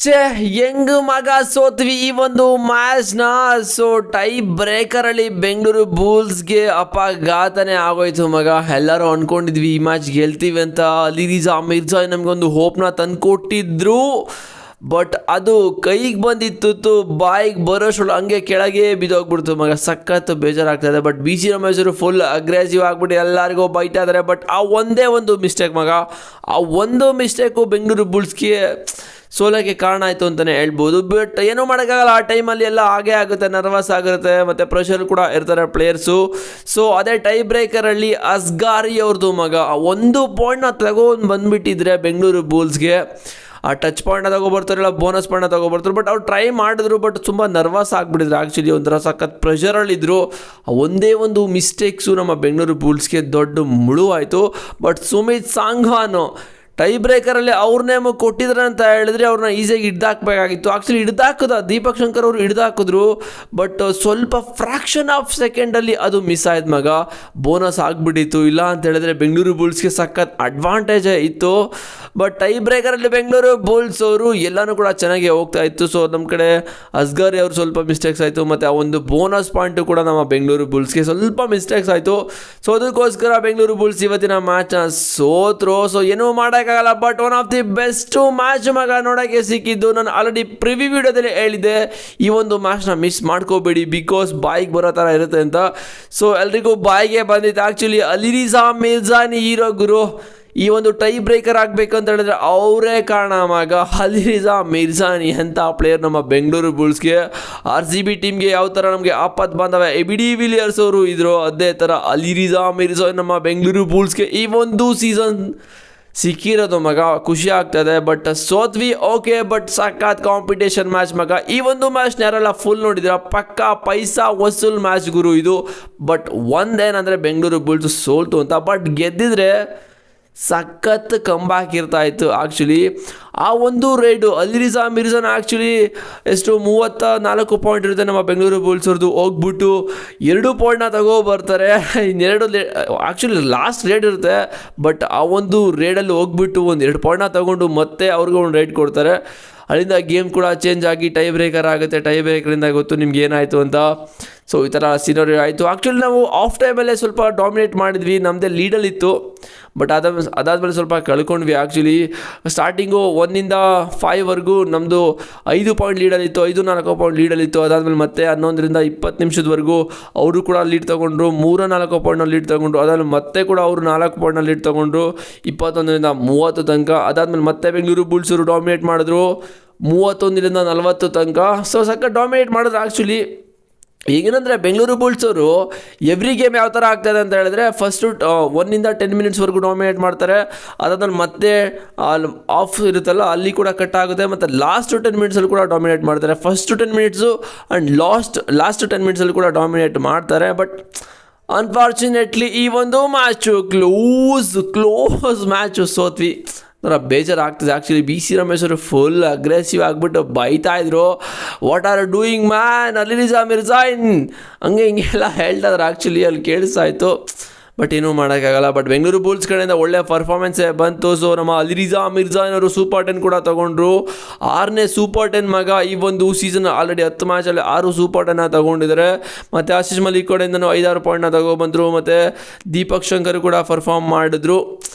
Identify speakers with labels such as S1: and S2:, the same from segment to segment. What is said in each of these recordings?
S1: ಛೇ ಹೆಂಗ್ ಮಗ ಸೋತ್ವಿ ಈ ಒಂದು ಮ್ಯಾಚ್ನ. ಸೊ ಟೈ ಬ್ರೇಕರಲ್ಲಿ ಬೆಂಗಳೂರು ಬುಲ್ಸ್ಗೆ ಅಪಘಾತನೇ ಆಗೋಯ್ತು ಮಗ. ಎಲ್ಲರೂ ಅಂದ್ಕೊಂಡಿದ್ವಿ ಈ ಮ್ಯಾಚ್ ಗೆಲ್ತೀವಿ ಅಂತ. ಅಲಿ ರಿಜಾ ಮಿರ್ಜಾ ನಮಗೊಂದು ಹೋಪ್ನ ತಂದುಕೊಟ್ಟಿದ್ರು, ಬಟ್ ಅದು ಕೈಗೆ ಬಂದಿತ್ತು, ಬಾಯಿಗೆ ಬರೋಷ್ಟು ಹಂಗೆ ಕೆಳಗೆ ಬಿದ್ದೋಗ್ಬಿಡ್ತು ಮಗ. ಸಖತ್ತು ಬೇಜಾರಾಗ್ತಾಯಿದೆ. ಬಟ್ ಬಿ ಸಿ ರಮೇಶರು ಫುಲ್ ಅಗ್ರೆಸಿವ್ ಆಗಿಬಿಟ್ಟು ಎಲ್ಲರಿಗೂ ಬೈತಾ ಇದ್ದಾರೆ. ಬಟ್ ಆ ಒಂದೇ ಒಂದು ಮಿಸ್ಟೇಕ್ ಮಗ, ಆ ಒಂದು ಮಿಸ್ಟೇಕು ಬೆಂಗಳೂರು ಬುಲ್ಸ್ಗೆ ಸೋಲೋಕ್ಕೆ ಕಾರಣ ಆಯಿತು ಅಂತಲೇ ಹೇಳ್ಬೋದು. ಬಟ್ ಏನೂ ಮಾಡೋಕ್ಕಾಗಲ್ಲ, ಆ ಟೈಮಲ್ಲಿ ಎಲ್ಲ ಹಾಗೇ ಆಗುತ್ತೆ, ನರ್ವಸ್ ಆಗಿರುತ್ತೆ, ಮತ್ತು ಪ್ರೆಷರ್ ಕೂಡ ಇರ್ತಾರೆ ಪ್ಲೇಯರ್ಸು. ಸೊ ಅದೇ ಟೈ ಬ್ರೇಕರಲ್ಲಿ ಅಸ್ಗಾರಿ ಅವ್ರದ್ದು ಮಗ ಒಂದು ಪಾಯಿಂಟ್ನ ತಗೊಂಡು ಬಂದುಬಿಟ್ಟಿದ್ರೆ ಬೆಂಗಳೂರು ಬುಲ್ಸ್ಗೆ ಆ ಟಚ್ ಪಾಯಿಂಟ್ನ ತಗೊಬರ್ತಾರಲ್ಲ, ಬೋನಸ್ ಪಾಯಿಂಟ್ನ ತಗೊಬರ್ತಾರೆ. ಬಟ್ ಅವ್ರು ಟ್ರೈ ಮಾಡಿದ್ರು, ಬಟ್ ತುಂಬ ನರ್ವಸ್ ಆಗಿಬಿಟ್ಟಿದ್ರು. ಆ್ಯಕ್ಚುಲಿ ಒಂಥರ ಸಖತ್ ಪ್ರೆಷರಲ್ಲಿದ್ದರು. ಒಂದೇ ಒಂದು ಮಿಸ್ಟೇಕ್ಸು ನಮ್ಮ ಬೆಂಗಳೂರು ಬುಲ್ಸ್ಗೆ ದೊಡ್ಡ ಮುಳು ಆಯಿತು. ಬಟ್ ಸುಮಿತ್ ಸಾಂಗ್ವಾನು ಟೈ ಬ್ರೇಕರಲ್ಲಿ ಅವ್ರ ನೇಮ್ ಕೊಟ್ಟಿದ್ರೆ ಅಂತ ಹೇಳಿದ್ರೆ ಅವ್ರನ್ನ ಈಸಿಯಾಗಿ ಹಿಡ್ದಾಕಬೇಕಾಗಿತ್ತು. ಆ್ಯಕ್ಚುಲಿ ಹಿಡ್ದಾಕಿದ ದೀಪಕ್ ಶಂಕರ್ ಅವರು ಹಿಡ್ದಾಕಿದ್ರು, ಬಟ್ ಸ್ವಲ್ಪ ಫ್ರ್ಯಾಕ್ಷನ್ ಆಫ್ ಸೆಕೆಂಡಲ್ಲಿ ಅದು ಮಿಸ್ ಆಯ್ತು ಮಗ. ಬೋನಸ್ ಆಗಿಬಿಟ್ಟಿತ್ತು. ಇಲ್ಲ ಅಂತ ಹೇಳಿದ್ರೆ ಬೆಂಗಳೂರು ಬುಲ್ಸ್ಗೆ ಸಖತ್ ಅಡ್ವಾಂಟೇಜ್ ಇತ್ತು. ಬಟ್ ಟೈ ಬ್ರೇಕರಲ್ಲಿ ಬೆಂಗಳೂರು ಬುಲ್ಸ್ ಅವರು ಎಲ್ಲನೂ ಕೂಡ ಚೆನ್ನಾಗಿ ಹೋಗ್ತಾ ಇತ್ತು. ಸೊ ನಮ್ಮ ಕಡೆ ಅಸ್ಗರಿ ಅವರು ಸ್ವಲ್ಪ ಮಿಸ್ಟೇಕ್ಸ್ ಆಯಿತು, ಮತ್ತು ಆ ಒಂದು ಬೋನಸ್ ಪಾಯಿಂಟು ಕೂಡ ನಮ್ಮ ಬೆಂಗಳೂರು ಬುಲ್ಸ್ಗೆ ಸ್ವಲ್ಪ ಮಿಸ್ಟೇಕ್ಸ್ ಆಯಿತು. ಸೊ ಅದಕ್ಕೋಸ್ಕರ ಬೆಂಗಳೂರು ಬುಲ್ಸ್ ಇವತ್ತಿನ ಮ್ಯಾಚ್ನ ಸೋತ್ರು. ಸೊ ಏನೂ ಮಾಡೋಕ್ಕಾಗಲ್ಲ. But one of the best match ಮಗ ನೋಡೋಕ್ಕೆ ಸಿಕ್ಕಿದ್ದು. ನಾನು ಆಲ್ರೆಡಿ ಪ್ರಿವ್ಯೂ ವಿಡಿಯೋದಲ್ಲಿ ಹೇಳಿದ್ದೆ, ಈ ಒಂದು ಮ್ಯಾಚ್ನ ಮಿಸ್ ಮಾಡ್ಕೋಬೇಡಿ, ಬಿಕಾಸ್ ಬಾಯಿಗೆ ಬರೋ ಥರ ಇರುತ್ತೆ ಅಂತ. ಸೊ ಎಲ್ರಿಗೂ ಬಾಯಿಗೆ ಬಂದಿತ್ತು. ಆ್ಯಕ್ಚುಲಿ ಅಲಿ ರಿಜಾ ಮಿರ್ಜಾನಿ ಹೀರೋ ಗುರು. ಈ ಒಂದು ಟೈ ಬ್ರೇಕರ್ ಆಗಬೇಕು ಅಂತ ಹೇಳಿದ್ರೆ ಅವರೇ ಕಾರಣ ಮಗ. ಅಲಿ ರಿಜಾ ಮಿರ್ಜಾನಿ ಅಂತ ಪ್ಲೇಯರ್ ನಮ್ಮ ಬೆಂಗಳೂರು ಬುಲ್ಸ್ಗೆ, ಆರ್ ಸಿ ಬಿ ಟೀಮ್ಗೆ ಯಾವ ಥರ ನಮಗೆ ಆಪತ್ತು ಬಾಂಧವ ಎ ಬಿ ಡಿ ವಿಲಿಯರ್ಸ್ ಅವರು ಇದ್ರು, ಅದೇ ಥರ ಅಲಿ ರಿಜಾ ಮಿರ್ಜಾ ನಮ್ಮ ಬೆಂಗಳೂರು ಬುಲ್ಸ್ಗೆ ಈ ಒಂದು ಸೀಸನ್ ಸಿಕ್ಕಿರೋದು ಮಗ. ಖುಷಿ ಆಗ್ತದೆ. ಬಟ್ ಸೋತ್ವಿ ಓಕೆ, ಬಟ್ ಸಖತ್ ಕಾಂಪಿಟೇಷನ್ ಮ್ಯಾಚ್ ಮಗ. ಈ ಒಂದು ಮ್ಯಾಚ್ನ ಯಾರೆಲ್ಲ ಫುಲ್ ನೋಡಿದ್ರೆ ಪಕ್ಕಾ ಪೈಸಾ ವಸೂಲ್ ಮ್ಯಾಚ್ ಗುರು ಇದು. ಬಟ್ ಒಂದೇನಂದರೆ ಬೆಂಗಳೂರು ಬುಲ್ಸ್ ಸೋಲ್ತು ಅಂತ, ಬಟ್ ಗೆದ್ದಿದ್ರೆ ಸಖತ್ ಕಂಬ್ಯಾಕ್ ಇರ್ತಾಯಿತ್ತು. ಆ್ಯಕ್ಚುಲಿ ಆ ಒಂದು ರೈಡು ಅಲಿ ರಿಜಾ ಮಿರ್ಜಾನ ಆ್ಯಕ್ಚುಲಿ ಎಷ್ಟು 34 ಪಾಯಿಂಟ್ ಇರುತ್ತೆ ನಮ್ಮ ಬೆಂಗಳೂರು ಬುಲ್ಸ್ ಅವ್ರದ್ದು, ಹೋಗ್ಬಿಟ್ಟು 2 ಪಾಯಿಂಟ್ನ ತಗೋಬರ್ತಾರೆ. ಇನ್ನೆರಡು ಆ್ಯಕ್ಚುಲಿ ಲಾಸ್ಟ್ ರೇಡ್ ಇರುತ್ತೆ, ಬಟ್ ಆ ಒಂದು ರೇಡಲ್ಲಿ ಹೋಗ್ಬಿಟ್ಟು ಒಂದು 2 ಪಾಯಿಂಟ್ನ ತಗೊಂಡು ಮತ್ತೆ ಅವ್ರಿಗೆ ಒಂದು ರೈಡ್ ಕೊಡ್ತಾರೆ. ಅಲ್ಲಿಂದ ಗೇಮ್ ಕೂಡ ಚೇಂಜ್ ಆಗಿ ಟೈ ಬ್ರೇಕರ್ ಆಗುತ್ತೆ. ಟೈ ಬ್ರೇಕರಿಂದ ಗೊತ್ತು ನಿಮ್ಗೆ ಏನಾಯಿತು ಅಂತ. ಸೊ ಈ ಥರ ಸಿನೋರಿಯೋ ಆಯಿತು. ಆ್ಯಕ್ಚುಲಿ ನಾವು ಆಫ್ ಟೈಮಲ್ಲೇ ಸ್ವಲ್ಪ ಡಾಮಿನೇಟ್ ಮಾಡಿದ್ವಿ, ನಮ್ಮದೇ ಲೀಡಲ್ಲಿತ್ತು. ಬಟ್ ಅದಾದಮೇಲೆ ಸ್ವಲ್ಪ ಕಳ್ಕೊಂಡ್ವಿ. ಆ್ಯಕ್ಚುಲಿ ಸ್ಟಾರ್ಟಿಂಗು 1 to 5 ನಮ್ಮದು 5 ಪಾಯಿಂಟ್ ಲೀಡಲ್ಲಿತ್ತು, 5-4 ಪಾಯಿಂಟ್ ಲೀಡಲ್ಲಿತ್ತು. ಅದಾದಮೇಲೆ ಮತ್ತೆ 11ರಿಂದ 20 ನಿಮಿಷದವರೆಗೂ ಅವರು ಕೂಡ ಲೀಡ್ ತೊಗೊಂಡ್ರು, 3-4 ಪಾಯಿಂಟ್ನ ಲೀಡ್ ತೊಗೊಂಡ್ರು. ಅದಾದಮೇಲೆ ಮತ್ತೆ ಕೂಡ ಅವರು 4 ಪಾಯಿಂಟ್ನ ಲೀಡ್ ತೊಗೊಂಡ್ರು, 21ರಿಂದ 30 ತನಕ. ಅದಾದಮೇಲೆ ಮತ್ತೆ ಬೆಂಗಳೂರು ಬುಲ್ಸರು ಡಾಮಿನೇಟ್ ಮಾಡಿದ್ರು 31ರಿಂದ 40 ತನಕ. ಸೊ ಸಖತ್ ಡಾಮಿನೇಟ್ ಮಾಡಿದ್ರು. ಆ್ಯಕ್ಚುಲಿ ಈಗೇನಂದರೆ ಬೆಂಗಳೂರು ಬುಲ್ಸವರು ಎವ್ರಿ ಗೇಮ್ ಯಾವ ಥರ ಆಗ್ತಾಯಿದೆ ಅಂತ ಹೇಳಿದ್ರೆ ಫಸ್ಟು 1 to 10 ಮಿನಿಟ್ಸ್ವರೆಗೂ ಡಾಮಿನೇಟ್ ಮಾಡ್ತಾರೆ. ಅದಾದ್ಮೇಲೆ ಮತ್ತೆ ಆಫ್ ಇರುತ್ತಲ್ಲ ಅಲ್ಲಿ ಕೂಡ ಕಟ್ ಆಗುತ್ತೆ, ಮತ್ತು ಲಾಸ್ಟ್ 10 ಮಿನಿಟ್ಸಲ್ಲಿ ಕೂಡ ಡಾಮಿನೇಟ್ ಮಾಡ್ತಾರೆ. ಫಸ್ಟ್ 10 ಮಿನಿಟ್ಸು ಆ್ಯಂಡ್ ಲಾಸ್ಟ್ 10 ಮಿನಿಟ್ಸಲ್ಲಿ ಕೂಡ ಡಾಮಿನೇಟ್ ಮಾಡ್ತಾರೆ. ಬಟ್ ಅನ್ಫಾರ್ಚುನೇಟ್ಲಿ ಈ ಒಂದು ಮ್ಯಾಚು ಕ್ಲೋಸ್ ಮ್ಯಾಚು ಸೋತ್ವಿ. ಬೇಜಾರಾಗ್ತದೆ. ಆ್ಯಕ್ಚುಲಿ ಬಿ ಸಿ ರಮೇಶರು ಫುಲ್ ಅಗ್ರೆಸಿವ್ ಆಗಿಬಿಟ್ಟು ಬೈತಾ ಇದ್ರು, what are doing man Ali Riza ಮಿರ್ಜಾಯಿನ್ ಹಂಗೆ ಹಿಂಗೆಲ್ಲ ಹೇಳ್ತಾ ಇದ್ರು. ಆ್ಯಕ್ಚುಲಿ ಅಲ್ಲಿ ಕೇಳಿಸಾಯಿತು, ಬಟ್ ಏನೂ ಮಾಡೋಕ್ಕಾಗಲ್ಲ. ಬಟ್ ಬೆಂಗಳೂರು ಬುಲ್ಸ್ ಕಡೆಯಿಂದ ಒಳ್ಳೆ ಪರ್ಫಾರ್ಮೆನ್ಸೇ ಬಂತು. ಸೊ ನಮ್ಮ ಅಲಿ ರಿಜಾ ಮಿರ್ಜಾಯಿನವರು ಸೂಪರ್ 10 ಕೂಡ ತೊಗೊಂಡ್ರು. 6ನೇ ಸೂಪರ್ 10 ಮಗ. ಈ ಒಂದು ಸೀಸನ್ ಆಲ್ರೆಡಿ 10 ಮ್ಯಾಚಲ್ಲಿ 6 ಸೂಪರ್ 10 ತೊಗೊಂಡಿದ್ದಾರೆ. ಮತ್ತು ಆಶೀಶ್ ಮಲಿಕ್ ಕಡೆಯಿಂದನೂ 5-6 ಪಾಯಿಂಟ್ನ ತೊಗೊಬಂದರು. ಮತ್ತು ದೀಪಕ್ ಶಂಕರ್ ಕೂಡ ಪರ್ಫಾರ್ಮ್ ಮಾಡಿದ್ರು.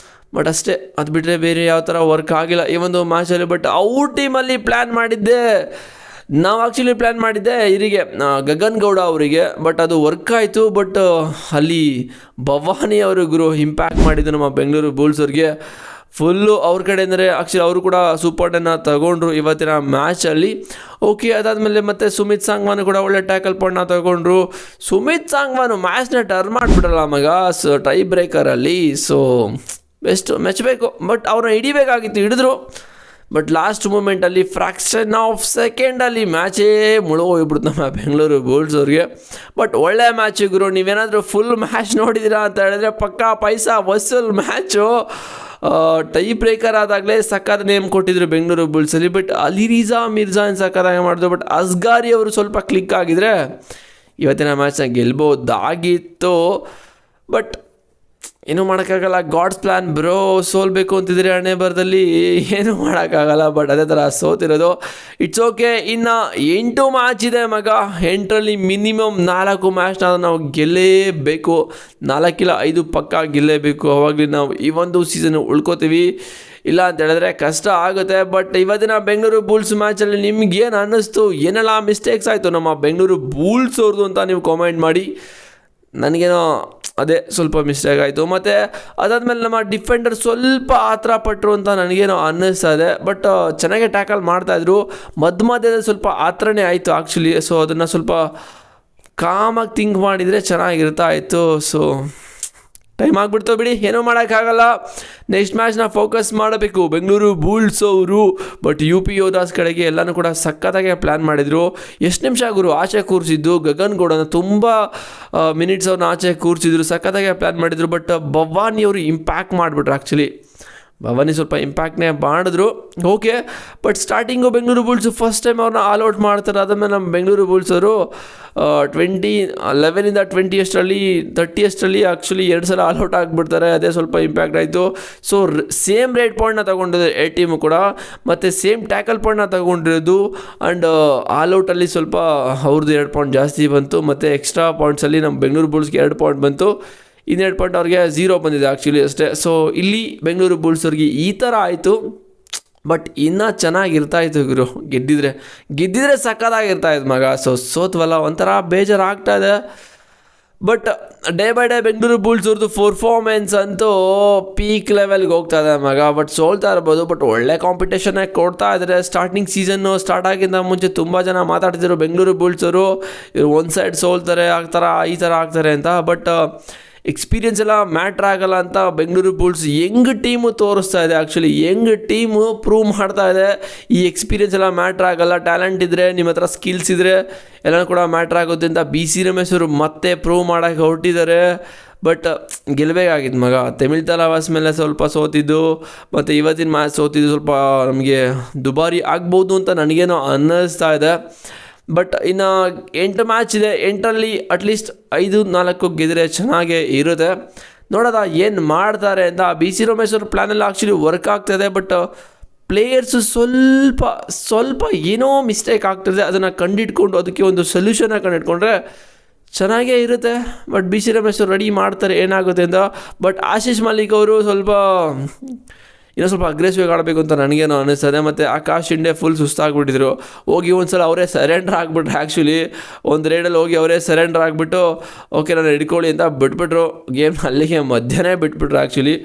S1: ಬಟ್ ಅಷ್ಟೇ, ಅದು ಬಿಟ್ಟರೆ ಬೇರೆ ಯಾವ ಥರ ವರ್ಕ್ ಆಗಿಲ್ಲ ಈ ಒಂದು ಮ್ಯಾಚಲ್ಲಿ. ಬಟ್ ಅವ್ರ ಟೀಮಲ್ಲಿ ಪ್ಲ್ಯಾನ್ ಮಾಡಿದ್ದೆ ನಾವು, ಆ್ಯಕ್ಚುಲಿ ಪ್ಲ್ಯಾನ್ ಮಾಡಿದ್ದೆ ಇವರಿಗೆ ಗಗನ್ ಗೌಡ ಅವರಿಗೆ, ಬಟ್ ಅದು ವರ್ಕ್ ಆಯಿತು. ಬಟ್ ಅಲ್ಲಿ ಭವಾನಿ ಅವರು ಗುರು ಇಂಪ್ಯಾಕ್ಟ್ ಮಾಡಿದ್ದು ನಮ್ಮ ಬೆಂಗಳೂರು ಬುಲ್ಸ್ ಅವ್ರಿಗೆ ಫುಲ್ಲು ಅವ್ರ ಕಡೆ. ಅಂದರೆ ಆ್ಯಕ್ಚುಲಿ ಅವರು ಕೂಡ ಸೂಪರ್ 10 ತೊಗೊಂಡ್ರು ಇವತ್ತಿನ ಮ್ಯಾಚಲ್ಲಿ. ಓಕೆ, ಅದಾದಮೇಲೆ ಮತ್ತೆ ಸುಮಿತ್ ಸಾಂಗ್ವಾನು ಕೂಡ ಒಳ್ಳೆ ಟ್ಯಾಕಲ್ ಪಾಯಿಂಟ್ನ ತೊಗೊಂಡ್ರು. ಸುಮಿತ್ ಸಾಂಗ್ವಾನು ಮ್ಯಾಚ್ನ ಟರ್ನ್ ಮಾಡಿಬಿಡಲ್ಲ ಮಗ ಟೈ ಬ್ರೇಕರಲ್ಲಿ. ಸೊ ಬೆಸ್ಟು ಮೆಚ್ಚಬೇಕು. ಬಟ್ ಅವ್ರನ್ನ ಹಿಡಿಬೇಕಾಗಿತ್ತು, ಹಿಡಿದ್ರು. ಬಟ್ ಲಾಸ್ಟ್ ಮೂಮೆಂಟಲ್ಲಿ ಫ್ರ್ಯಾಕ್ಷನ್ ಆಫ್ ಸೆಕೆಂಡಲ್ಲಿ ಮ್ಯಾಚೇ ಮುಳುಗೋಗ್ಬಿಡ್ತು ನಮ್ಮ ಬೆಂಗಳೂರು ಬುಲ್ಸ್ ಅವ್ರಿಗೆ. ಬಟ್ ಒಳ್ಳೆ ಮ್ಯಾಚ್ ಗುರು. ನೀವೇನಾದರೂ ಫುಲ್ ಮ್ಯಾಚ್ ನೋಡಿದ್ದೀರಾ ಅಂತ ಹೇಳಿದ್ರೆ ಪಕ್ಕಾ ಪೈಸಾ ವಸೂಲ್ ಮ್ಯಾಚು. ಟೈ ಬ್ರೇಕರ್ ಆದಾಗಲೇ ಸಖತ್ ನೇಮ್ ಕೊಟ್ಟಿದ್ರು ಬೆಂಗಳೂರು ಬುಲ್ಸಲ್ಲಿ. ಬಟ್ ಅಲಿ ರಿಜಾ ಮಿರ್ಜಾನ್ ಸಖತ್ತಾಗಿ ಮಾಡಿದ್ರು. ಬಟ್ ಅಸ್ಗಾರಿ ಅವರು ಸ್ವಲ್ಪ ಕ್ಲಿಕ್ ಆಗಿದ್ರೆ ಇವತ್ತಿನ ಮ್ಯಾಚ್ನ ಗೆಲ್ಬೋದಾಗಿತ್ತು. ಬಟ್ ಏನೂ ಮಾಡೋಕ್ಕಾಗಲ್ಲ, ಗಾಡ್ಸ್ ಪ್ಲ್ಯಾನ್ ಬ್ರೋ. ಸೋಲ್ಬೇಕು ಅಂತಿದ್ರೆ ಹಣೆ ಬರದಲ್ಲಿ ಏನೂ ಮಾಡೋಕ್ಕಾಗಲ್ಲ. ಬಟ್ ಅದೇ ಥರ ಸೋತಿರೋದು, ಇಟ್ಸ್ ಓಕೆ. ಇನ್ನು 8 ಮ್ಯಾಚ್ ಇದೆ ಮಗ. 8ರಲ್ಲಿ ಮಿನಿಮಮ್ 4 ಮ್ಯಾಚ್ನ ನಾವು ಗೆಲ್ಲೇಬೇಕು. 4 ಇಲ್ಲ 5 ಪಕ್ಕ ಗೆಲ್ಲೇಬೇಕು. ಅವಾಗಲೇ ನಾವು ಈ ಒಂದು ಸೀಸನ್ ಉಳ್ಕೋತೀವಿ. ಇಲ್ಲ ಅಂತ ಹೇಳಿದ್ರೆ ಕಷ್ಟ ಆಗುತ್ತೆ. ಬಟ್ ಇವತ್ತಿನ ಬೆಂಗಳೂರು ಬುಲ್ಸ್ ಮ್ಯಾಚಲ್ಲಿ ನಿಮ್ಗೇನು ಅನ್ನಿಸ್ತು, ಏನೆಲ್ಲ ಮಿಸ್ಟೇಕ್ಸ್ ಆಯಿತು ನಮ್ಮ ಬೆಂಗಳೂರು ಬುಲ್ಸ್ ಅವ್ರದ್ದು ಅಂತ ನೀವು ಕಾಮೆಂಟ್ ಮಾಡಿ. ನನಗೇನೋ ಅದೇ ಸ್ವಲ್ಪ ಮಿಸ್ಟೇಕ್ ಆಯಿತು. ಮತ್ತು ಅದಾದಮೇಲೆ ನಮ್ಮ ಡಿಫೆಂಡರ್ ಸ್ವಲ್ಪ ಆತರ ಪಟ್ಟರು ಅಂತ ನನಗೇನೋ ಅನ್ನಿಸ್ತಾ ಇದೆ. ಬಟ್ ಚೆನ್ನಾಗೇ ಟ್ಯಾಕಲ್ ಮಾಡ್ತಾಯಿದ್ರು. ಮಧ್ಯದಲ್ಲಿ ಸ್ವಲ್ಪ ಆತರನೇ ಆಯಿತು ಆ್ಯಕ್ಚುಲಿ. ಸೊ ಅದನ್ನು ಸ್ವಲ್ಪ ಕಾಮಾಗಿ ಥಿಂಕ್ ಮಾಡಿದರೆ ಚೆನ್ನಾಗಿರ್ತಾ ಇತ್ತು. ಸೊ ಟೈಮ್ ಆಗಿಬಿಡ್ತು ಬಿಡಿ, ಏನೂ ಮಾಡೋಕ್ಕಾಗಲ್ಲ. ನೆಕ್ಸ್ಟ್ ಮ್ಯಾಚ್ನ ಫೋಕಸ್ ಮಾಡಬೇಕು ಬೆಂಗಳೂರು ಬುಲ್ಸ್ ಅವರು. ಬಟ್ UP ಯೋಧಾಸ್ ಕಡೆಗೆ ಎಲ್ಲನೂ ಕೂಡ ಸಖತ್ತಾಗೆ ಪ್ಲ್ಯಾನ್ ಮಾಡಿದರು. ಎಷ್ಟು ನಿಮಿಷ ಗುರು ಆಚೆ ಕೂರಿಸಿದ್ದು ಗಗನ್ ಗೌಡನ ತುಂಬ ಮಿನಿಟ್ಸ್ ಅವ್ರನ್ನ ಆಚೆ ಕೂರಿಸಿದ್ರು, ಸಖತ್ತಾಗೆ ಪ್ಲ್ಯಾನ್ ಮಾಡಿದರು. ಬಟ್ ಭವಾನಿ ಅವರು ಇಂಪ್ಯಾಕ್ಟ್ ಮಾಡಿಬಿಟ್ರು. ಆ್ಯಕ್ಚುಲಿ ಭವಾನಿ ಸ್ವಲ್ಪ ಇಂಪ್ಯಾಕ್ಟ್ನೇ ಮಾಡಿದ್ರು, okay. But starting Bengaluru bulls first time ಅವ್ರನ್ನ ಆಲ್ಔಟ್ ಮಾಡ್ತಾರೆ. ಅದಾದಮೇಲೆ ನಮ್ಮ ಬೆಂಗಳೂರು ಬುಲ್ಸ್ ಅವರು 11 ಇಂದ 20 ಅಷ್ಟರಲ್ಲಿ 30 ಅಷ್ಟರಲ್ಲಿ ಆ್ಯಕ್ಚುಲಿ 2 ಸಲ ಆಲ್ಔಟ್ ಆಗಿಬಿಡ್ತಾರೆ. ಅದೇ ಸ್ವಲ್ಪ ಇಂಪ್ಯಾಕ್ಟ್ ಆಯಿತು. ಸೊ ಸೇಮ್ ರೇಟ್ ಪಾಯಿಂಟ್ನ ತೊಗೊಂಡಿದ್ದು ಎ ಟೀಮು ಕೂಡ, ಮತ್ತು ಸೇಮ್ ಟ್ಯಾಕಲ್ ಪಾಯಿಂಟ್ನ ತೊಗೊಂಡಿರೋದು. ಆ್ಯಂಡ್ ಆಲ್ಔಟಲ್ಲಿ ಸ್ವಲ್ಪ ಅವ್ರದ್ದು 2 ಪಾಯಿಂಟ್ ಜಾಸ್ತಿ ಬಂತು. ಮತ್ತು ಎಕ್ಸ್ಟ್ರಾ ಪಾಯಿಂಟ್ಸಲ್ಲಿ ನಮ್ಮ ಬೆಂಗಳೂರು ಬುಲ್ಸ್ಗೆ 2 ಪಾಯಿಂಟ್ ಬಂತು. 2 ಪಾಯಿಂಟ್ ಅವ್ರಿಗೆ 0 ಬಂದಿದೆ ಆ್ಯಕ್ಚುಲಿ ಅಷ್ಟೇ. ಸೊ ಇಲ್ಲಿ ಬೆಂಗಳೂರು ಬುಲ್ಸ್ ಅವ್ರಿಗೆ ಈ ಥರ ಆಯಿತು. ಬಟ್ ಇನ್ನೂ ಚೆನ್ನಾಗಿರ್ತಾಯಿತ್ತು ಗುರು, ಗೆದ್ದಿದ್ರೆ ಸಕ್ಕತ್ತಾಗಿರ್ತಾಯಿತ್ತು ಮಗ. ಸೊ ಸೋತ್ವಲ್ಲ, ಒಂಥರ ಬೇಜಾರಾಗ್ತಾಯಿದೆ. But day by day Bengaluru Bulls ಅವ್ರದ್ದು ಪರ್ಫಾರ್ಮೆನ್ಸ್ ಅಂತೂ ಪೀಕ್ ಲೆವೆಲ್ಗೆ ಹೋಗ್ತಾ ಇದೆ ಮಗ. ಬಟ್ ಸೋಲ್ತಾ ಇರ್ಬೋದು, ಬಟ್ ಒಳ್ಳೆ ಕಾಂಪಿಟೇಷನ್ನೇ ಕೊಡ್ತಾ ಇದ್ದಾರೆ. ಸ್ಟಾರ್ಟಿಂಗ್ ಸೀಸನ್ನು ಸ್ಟಾರ್ಟ್ ಆಗಿಂದ ಮುಂಚೆ ತುಂಬ ಜನ ಮಾತಾಡ್ತಿದ್ರು ಬೆಂಗಳೂರು ಬುಲ್ಸ್ ಅವರು ಇವ್ರು ಒಂದು ಸೈಡ್ ಸೋಲ್ತಾರೆ, ಈ ಥರ ಆಗ್ತಾರೆ ಅಂತ. ಬಟ್ ಎಕ್ಸ್ಪೀರಿಯನ್ಸ್ ಎಲ್ಲ ಮ್ಯಾಟ್ರ್ ಆಗಲ್ಲ ಅಂತ ಬೆಂಗಳೂರು ಬುಲ್ಸ್ ಯಂಗ್ ಟೀಮು ತೋರಿಸ್ತಾ ಇದೆ. ಆ್ಯಕ್ಚುಲಿ ಯಂಗ್ ಟೀಮು ಪ್ರೂವ್ ಮಾಡ್ತಾ ಇದೆ ಈ ಎಕ್ಸ್ಪೀರಿಯನ್ಸ್ ಎಲ್ಲ ಮ್ಯಾಟ್ರ್ ಆಗಲ್ಲ. ಟ್ಯಾಲೆಂಟ್ ಇದ್ದರೆ, ನಿಮ್ಮ ಹತ್ರ ಸ್ಕಿಲ್ಸ್ ಇದ್ದರೆ ಎಲ್ಲ ಕೂಡ ಮ್ಯಾಟ್ರ್ ಆಗುತ್ತೆ ಅಂತ BC ರಮೇಶ್ ಅವರು ಮತ್ತೆ ಪ್ರೂವ್ ಮಾಡೋಕ್ಕೆ ಹೊರಟಿದ್ದಾರೆ. ಬಟ್ ಗೆಲ್ಲಬೇಕಾಗಿತ್ತು ಮಗ. ತಮಿಳ್ ತಲಾವಾಸ್ ಮೇಲೆ ಸ್ವಲ್ಪ ಸೋತಿದ್ದು, ಮತ್ತು ಇವತ್ತಿನ ಮ್ಯಾಚ್ ಸೋತಿದ್ದು ಸ್ವಲ್ಪ ನಮಗೆ ದುಬಾರಿ ಆಗ್ಬೋದು ಅಂತ ನನಗೇನೋ ಅನ್ನಿಸ್ತಾ ಇದೆ. ಬಟ್ ಇನ್ನು 8 ಮ್ಯಾಚ್ ಇದೆ. 8ರಲ್ಲಿ ಅಟ್ಲೀಸ್ಟ್ 5-4 ಗೆದ್ದರೆ ಚೆನ್ನಾಗೇ ಇರುತ್ತೆ. ನೋಡೋದ ಏನು ಮಾಡ್ತಾರೆ ಅಂತ. BC ರಮೇಶ್ ಅವ್ರ ಪ್ಲ್ಯಾನೆಲ್ಲ ಆ್ಯಕ್ಚುಲಿ ವರ್ಕ್ ಆಗ್ತಾಯಿದೆ. ಬಟ್ ಪ್ಲೇಯರ್ಸು ಸ್ವಲ್ಪ ಏನೋ ಮಿಸ್ಟೇಕ್ ಆಗ್ತದೆ. ಅದನ್ನು ಕಂಡಿಡ್ಕೊಂಡು ಅದಕ್ಕೆ ಒಂದು ಸೊಲ್ಯೂಷನ್ನ ಕಂಡಿಡ್ಕೊಂಡ್ರೆ ಚೆನ್ನಾಗೇ ಇರುತ್ತೆ. ಬಟ್ BC ರಮೇಶ್ ಅವ್ರು ರೆಡಿ ಮಾಡ್ತಾರೆ ಏನಾಗುತ್ತೆ ಅಂತ. ಬಟ್ ಆಶೀಶ್ ಮಲ್ಲಿಕ್ ಅವರು ಇನ್ನೂ ಸ್ವಲ್ಪ ಅಗ್ರೆಸಿವ್ ಆಡಬೇಕು ಅಂತ ನನಗೇನೋ ಅನ್ನಿಸ್ತದೆ. ಮತ್ತು ಆಕಾಶ್ ಶಿಂಡೆ ಫುಲ್ ಸುಸ್ತಾಗ್ಬಿಟ್ಟಿದ್ರು. ಹೋಗಿ ಒಂದು ಸಲ ಅವರೇ ಸರೆಂಡರ್ ಆಗಿಬಿಟ್ರು. ಆ್ಯಕ್ಚುಲಿ ಒಂದು ರೇಡಲ್ಲಿ ಹೋಗಿ ಅವರೇ ಸರೆಂಡರ್ ಆಗಿಬಿಟ್ಟು ಓಕೆ ನಾನು ಹಿಡ್ಕೊಳ್ಳಿ ಅಂತ ಬಿಟ್ಬಿಟ್ರು. ಗೇಮ್ ಅಲ್ಲಿಗೆ ಮಧ್ಯನೇ ಬಿಟ್ಬಿಟ್ರು. ಆ್ಯಕ್ಚುಲಿ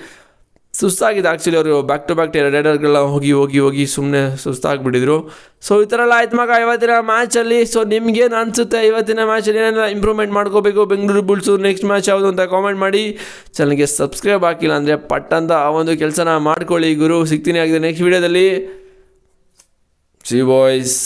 S1: ಸುಸ್ತಾಗಿದೆ. ಆ್ಯಕ್ಚುಲಿ ಅವರು ಬ್ಯಾಕ್ ಟು ಬ್ಯಾಕ್ ರೈಡರ್ಗೆಲ್ಲ ಹೋಗಿ ಸುಮ್ಮನೆ ಸುಸ್ತಾಗ್ಬಿಟ್ಟಿದ್ರು. ಸೊ ಈ ಥರ ಎಲ್ಲ ಆಯ್ತು ಮಗ ಇವತ್ತಿನ ಮ್ಯಾಚಲ್ಲಿ. ಸೊ ನಿಮ್ಗೇನು ಅನಿಸುತ್ತೆ ಇವತ್ತಿನ ಮ್ಯಾಚಲ್ಲಿ ಏನೆಲ್ಲ ಇಂಪ್ರೂವ್ಮೆಂಟ್ ಮಾಡ್ಕೋಬೇಕು ಬೆಂಗಳೂರು ಬುಲ್ಸು, ನೆಕ್ಸ್ಟ್ ಮ್ಯಾಚ್ ಯಾವುದು ಅಂತ ಕಾಮೆಂಟ್ ಮಾಡಿ. ಚಾನಲ್ಗೆ ಸಬ್ಸ್ಕ್ರೈಬ್ ಆಗಿಲ್ಲ ಅಂದರೆ ಪಟ್ಟಂತ ಆ ಒಂದು ಕೆಲಸನ ಮಾಡ್ಕೊಳ್ಳಿ ಗುರು. ಸಿಗ್ತೀನಿ ಆಗಿದೆ ನೆಕ್ಸ್ಟ್ ವೀಡಿಯೋದಲ್ಲಿ. C boys.